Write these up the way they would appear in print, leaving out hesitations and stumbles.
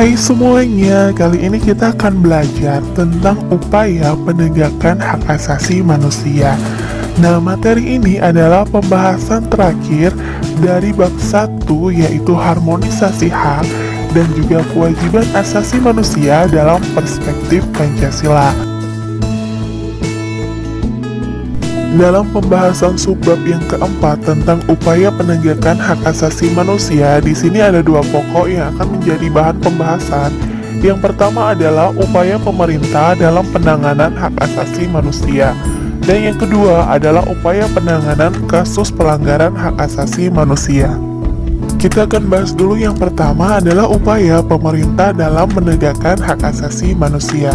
Hai semuanya, kali ini kita akan belajar tentang upaya penegakan hak asasi manusia. Nah, materi ini adalah pembahasan terakhir dari bab 1, yaitu harmonisasi hak dan juga kewajiban asasi manusia dalam perspektif Pancasila. Dalam pembahasan subbab yang keempat tentang upaya penegakan hak asasi manusia, di sini ada dua pokok yang akan menjadi bahan pembahasan. Yang pertama adalah upaya pemerintah dalam penanganan hak asasi manusia. Dan yang kedua adalah upaya penanganan kasus pelanggaran hak asasi manusia. Kita akan bahas dulu yang pertama adalah upaya pemerintah dalam menegakkan hak asasi manusia.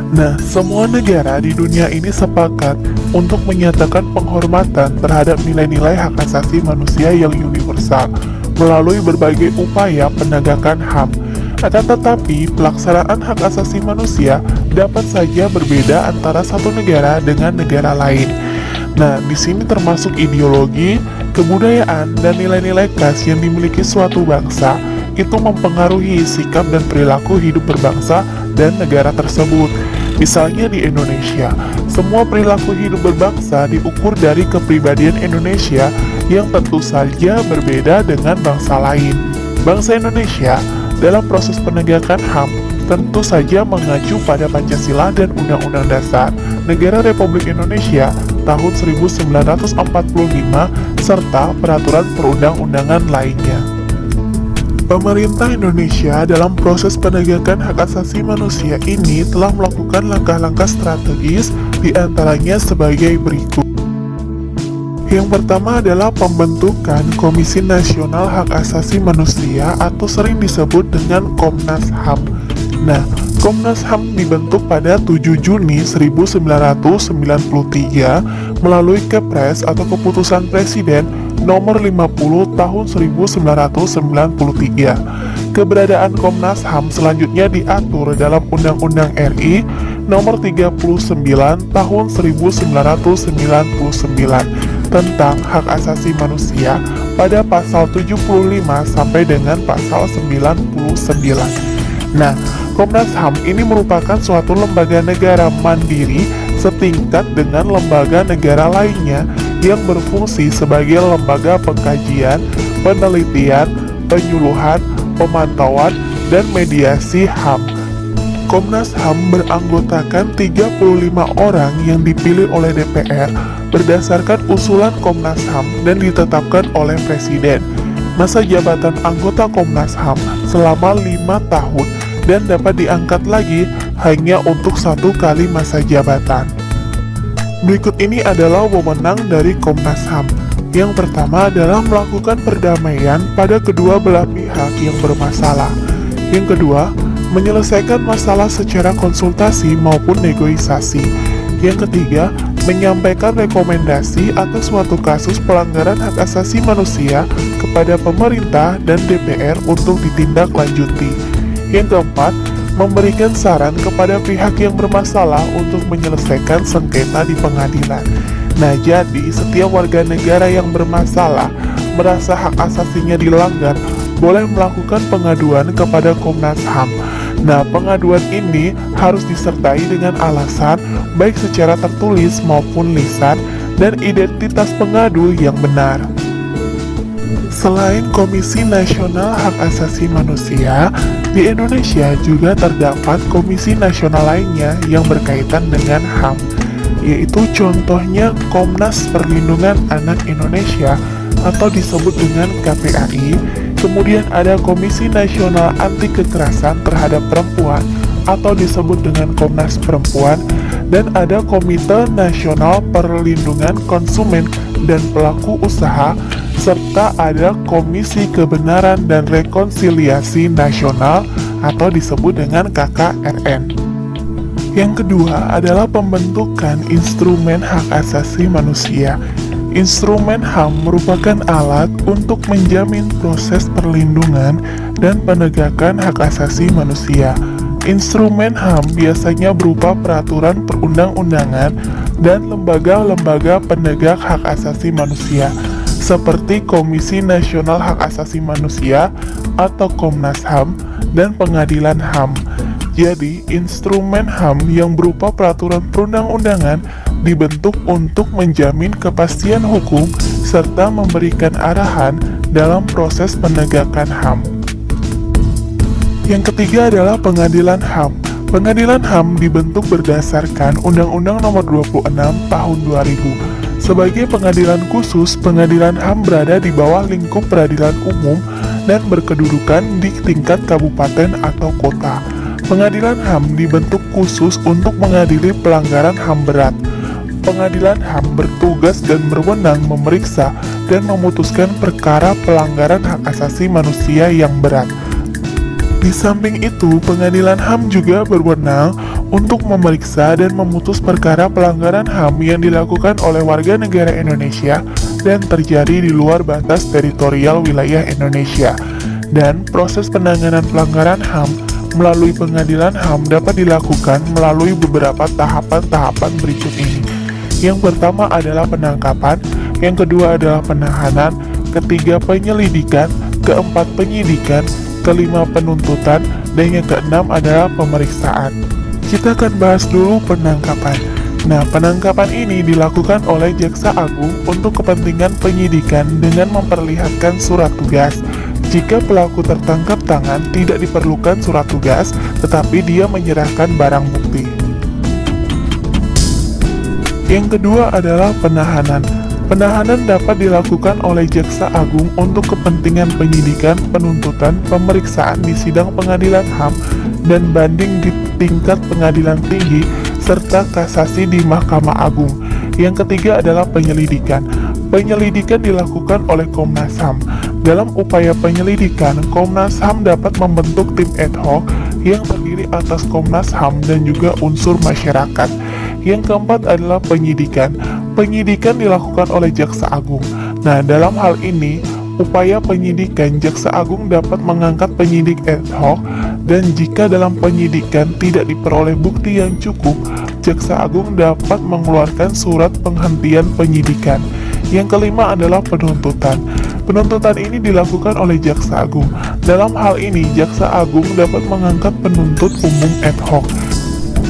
Nah, semua negara di dunia ini sepakat untuk menyatakan penghormatan terhadap nilai-nilai hak asasi manusia yang universal melalui berbagai upaya penegakan HAM. Akan tetapi, pelaksanaan hak asasi manusia dapat saja berbeda antara satu negara dengan negara lain. Nah, di sini termasuk ideologi, kebudayaan, dan nilai-nilai khas yang dimiliki suatu bangsa itu mempengaruhi sikap dan perilaku hidup berbangsa dan negara tersebut. Misalnya di Indonesia, semua perilaku hidup berbangsa diukur dari kepribadian Indonesia yang tentu saja berbeda dengan bangsa lain. Bangsa Indonesia dalam proses penegakan HAM tentu saja mengacu pada Pancasila dan Undang-Undang Dasar Negara Republik Indonesia tahun 1945 serta peraturan perundang-undangan lainnya. Pemerintah Indonesia dalam proses penegakan hak asasi manusia ini telah melakukan langkah-langkah strategis, diantaranya sebagai berikut. Yang pertama adalah pembentukan Komisi Nasional Hak Asasi Manusia atau sering disebut dengan Komnas HAM. Nah, Komnas HAM dibentuk pada 7 Juni 1993 melalui Kepres atau Keputusan Presiden Nomor 50 Tahun 1993. Keberadaan Komnas HAM selanjutnya diatur dalam Undang-Undang RI Nomor 39 Tahun 1999 tentang hak asasi manusia pada pasal 75 sampai dengan pasal 99. Nah, Komnas HAM ini merupakan suatu lembaga negara mandiri setingkat dengan lembaga negara lainnya yang berfungsi sebagai lembaga pengkajian, penelitian, penyuluhan, pemantauan, dan mediasi HAM. Komnas HAM beranggotakan 35 orang yang dipilih oleh DPR berdasarkan usulan Komnas HAM dan ditetapkan oleh Presiden. Masa jabatan anggota Komnas HAM selama 5 tahun dan dapat diangkat lagi hanya untuk 1 kali masa jabatan. Berikut ini adalah wewenang dari Komnas HAM. Yang pertama adalah melakukan perdamaian pada kedua belah pihak yang bermasalah. Yang kedua, menyelesaikan masalah secara konsultasi maupun negosiasi. Yang ketiga, menyampaikan rekomendasi atas suatu kasus pelanggaran hak asasi manusia kepada pemerintah dan DPR untuk ditindaklanjuti. Yang keempat, memberikan saran kepada pihak yang bermasalah untuk menyelesaikan sengketa di pengadilan. Nah, jadi setiap warga negara yang bermasalah merasa hak asasinya dilanggar boleh melakukan pengaduan kepada Komnas HAM. Nah, pengaduan ini harus disertai dengan alasan baik secara tertulis maupun lisan dan identitas pengadu yang benar. Selain Komisi Nasional Hak Asasi Manusia, di Indonesia juga terdapat komisi nasional lainnya yang berkaitan dengan HAM, yaitu contohnya Komnas Perlindungan Anak Indonesia atau disebut dengan KPAI, kemudian ada Komisi Nasional Anti Kekerasan Terhadap Perempuan atau disebut dengan Komnas Perempuan, dan ada Komite Nasional Perlindungan Konsumen dan Pelaku Usaha, serta ada Komisi Kebenaran dan Rekonsiliasi Nasional atau disebut dengan KKRN. Yang kedua adalah pembentukan instrumen hak asasi manusia. Instrumen HAM merupakan alat untuk menjamin proses perlindungan dan penegakan hak asasi manusia. Instrumen HAM biasanya berupa peraturan perundang-undangan dan lembaga-lembaga penegak hak asasi manusia, seperti Komisi Nasional Hak Asasi Manusia atau Komnas HAM dan pengadilan HAM. Jadi, instrumen HAM yang berupa peraturan perundang-undangan dibentuk untuk menjamin kepastian hukum serta memberikan arahan dalam proses penegakan HAM. Yang ketiga adalah pengadilan HAM. Pengadilan HAM dibentuk berdasarkan Undang-Undang Nomor 26 Tahun 2000. Sebagai pengadilan khusus, pengadilan HAM berada di bawah lingkup peradilan umum dan berkedudukan di tingkat kabupaten atau kota. Pengadilan HAM dibentuk khusus untuk mengadili pelanggaran HAM berat. Pengadilan HAM bertugas dan berwenang memeriksa dan memutuskan perkara pelanggaran hak asasi manusia yang berat. Di samping itu, pengadilan HAM juga berwenang untuk memeriksa dan memutus perkara pelanggaran HAM yang dilakukan oleh warga negara Indonesia dan terjadi di luar batas teritorial wilayah Indonesia. Dan proses penanganan pelanggaran HAM melalui pengadilan HAM dapat dilakukan melalui beberapa tahapan-tahapan berikut ini. Yang pertama adalah penangkapan, yang kedua adalah penahanan, ketiga penyelidikan, keempat penyidikan, kelima penuntutan, dan yang keenam adalah pemeriksaan. Kita akan bahas dulu penangkapan. Nah, penangkapan ini dilakukan oleh Jaksa Agung untuk kepentingan penyidikan dengan memperlihatkan surat tugas. Jika pelaku tertangkap tangan, tidak diperlukan surat tugas, tetapi dia menyerahkan barang bukti. Yang kedua adalah penahanan. Penahanan dapat dilakukan oleh Jaksa Agung untuk kepentingan penyidikan, penuntutan, pemeriksaan di sidang pengadilan HAM, dan banding di tingkat pengadilan tinggi, serta kasasi di Mahkamah Agung. Yang ketiga adalah penyelidikan. Penyelidikan dilakukan oleh Komnas HAM. Dalam upaya penyelidikan, Komnas HAM dapat membentuk tim ad hoc yang terdiri atas Komnas HAM dan juga unsur masyarakat. Yang keempat adalah penyidikan. Penyidikan dilakukan oleh Jaksa Agung. Nah, dalam hal ini, upaya penyidikan Jaksa Agung dapat mengangkat penyidik ad hoc, dan jika dalam penyidikan tidak diperoleh bukti yang cukup, Jaksa Agung dapat mengeluarkan surat penghentian penyidikan. Yang kelima adalah penuntutan. Penuntutan ini dilakukan oleh Jaksa Agung. Dalam hal ini, Jaksa Agung dapat mengangkat penuntut umum ad hoc.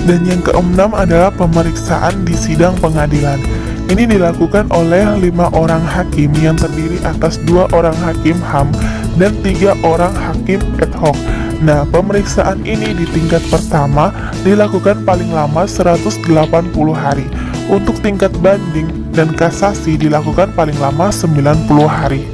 Dan yang keenam adalah pemeriksaan di sidang pengadilan. Ini dilakukan oleh 5 orang hakim yang terdiri atas 2 orang hakim HAM dan 3 orang hakim ad hoc. Nah, pemeriksaan ini di tingkat pertama dilakukan paling lama 180 hari. Untuk tingkat banding dan kasasi dilakukan paling lama 90 hari.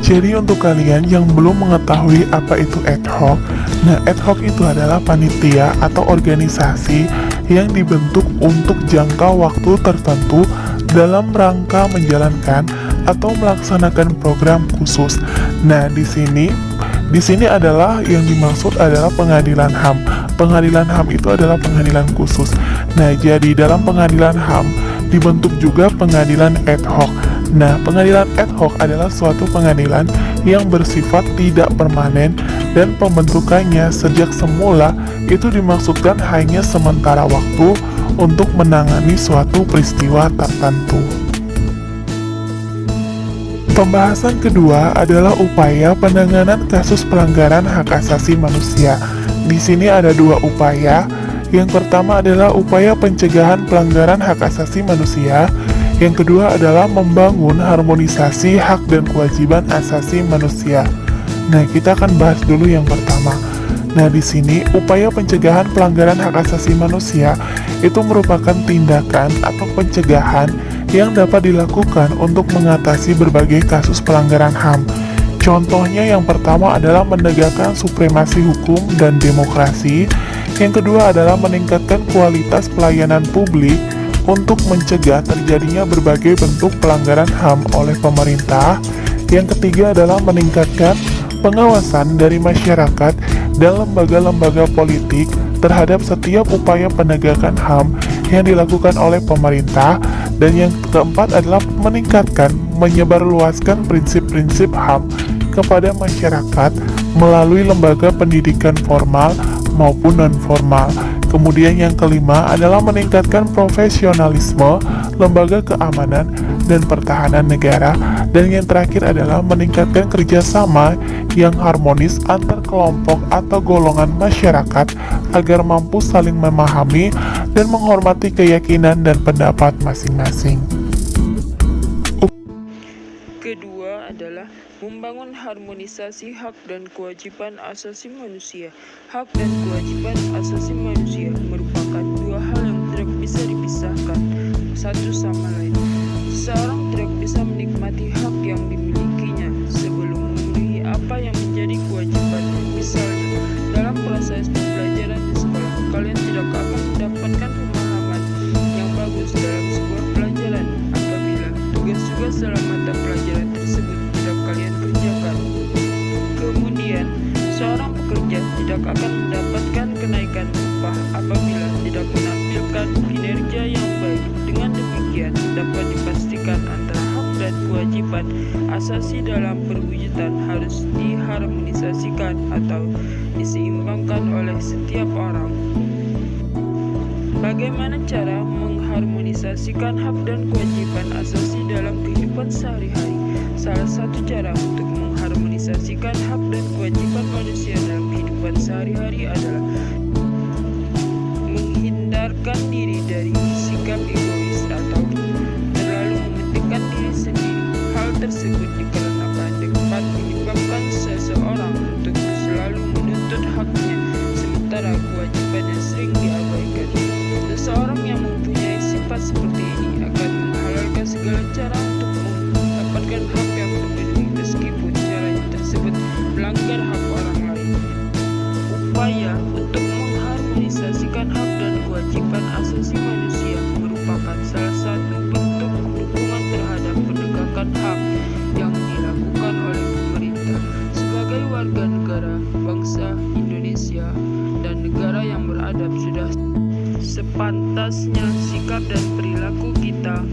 Jadi untuk kalian yang belum mengetahui apa itu ad hoc, nah ad hoc itu adalah panitia atau organisasi yang dibentuk untuk jangka waktu tertentu dalam rangka menjalankan atau melaksanakan program khusus. Nah, di sini adalah yang dimaksud adalah pengadilan HAM. Pengadilan HAM itu adalah pengadilan khusus. Nah, jadi dalam pengadilan HAM dibentuk juga pengadilan ad hoc. Nah, pengadilan ad hoc adalah suatu pengadilan yang bersifat tidak permanen dan pembentukannya sejak semula itu dimaksudkan hanya sementara waktu untuk menangani suatu peristiwa tertentu. Pembahasan kedua adalah upaya penanganan kasus pelanggaran hak asasi manusia. Di sini ada 2 upaya. Yang pertama adalah upaya pencegahan pelanggaran hak asasi manusia. Yang kedua adalah membangun harmonisasi hak dan kewajiban asasi manusia. Nah, kita akan bahas dulu yang pertama. Nah, di sini upaya pencegahan pelanggaran hak asasi manusia itu merupakan tindakan atau pencegahan yang dapat dilakukan untuk mengatasi berbagai kasus pelanggaran HAM. Contohnya yang pertama adalah menegakkan supremasi hukum dan demokrasi. Yang kedua adalah meningkatkan kualitas pelayanan publik untuk mencegah terjadinya berbagai bentuk pelanggaran HAM oleh pemerintah. Yang ketiga adalah meningkatkan pengawasan dari masyarakat dan lembaga-lembaga politik terhadap setiap upaya penegakan HAM yang dilakukan oleh pemerintah. Dan yang keempat adalah meningkatkan, menyebarluaskan prinsip-prinsip HAM kepada masyarakat melalui lembaga pendidikan formal maupun non-formal. Kemudian yang kelima adalah meningkatkan profesionalisme lembaga keamanan dan pertahanan negara. Dan yang terakhir adalah meningkatkan kerjasama yang harmonis antar kelompok atau golongan masyarakat agar mampu saling memahami dan menghormati keyakinan dan pendapat masing-masing. Kedua adalah membangun harmonisasi hak dan kewajiban asasi manusia. Hak dan kewajiban asasi manusia merupakan dua hal yang tidak bisa dipisahkan satu sama lain. Seseorang tidak bisa menikmati hak yang dimilikinya sebelum memenuhi apa yang menjadi kewajibannya. Misalnya, dalam proses pembelajaran di sekolah, kalian tidak akan mendapatkan pemahaman yang bagus dalam sebuah pelajaran apabila tugas-tugas dalam mata pelajaran tersebut tidak kalian kerjakan. Kemudian, seorang pekerja tidak akan mendapatkan kenaikan upah apabila tidak menampilkan kinerja yang baik. Dengan demikian, dapat dipastikan antara hak dan kewajiban asasi dalam perwujudan harus diharmonisasikan atau diseimbangkan oleh setiap orang. Bagaimana cara mengharmonisasikan hak dan kewajiban asasi dalam kehidupan sehari-hari? Salah satu cara untuk mengharmonisasikan hak dan kewajiban manusia dalam kehidupan sehari-hari adalah menghindarkan diri dari sikap egois atau terlalu mementingkan diri sendiri. Hal tersebut dikarenakan dapat menyebabkan seseorang untuk selalu menuntut haknya, sementara kewajibannya sering diabaikan. Seseorang yang mempunyai sifat seperti ini akan menghalalkan segala cara untuk mendapatkan hak yang terpenuhi meskipun caranya tersebut melanggar hak orang lain. Upaya untuk mengharmonisasikan hak dan kewajiban asasi manusia merupakan salah satu bentuk dukungan terhadap penegakan hak yang dilakukan oleh pemerintah. Sebagai warga negara bangsa Indonesia dan negara yang beradab, sudah sepantasnya sikap dan perilaku kita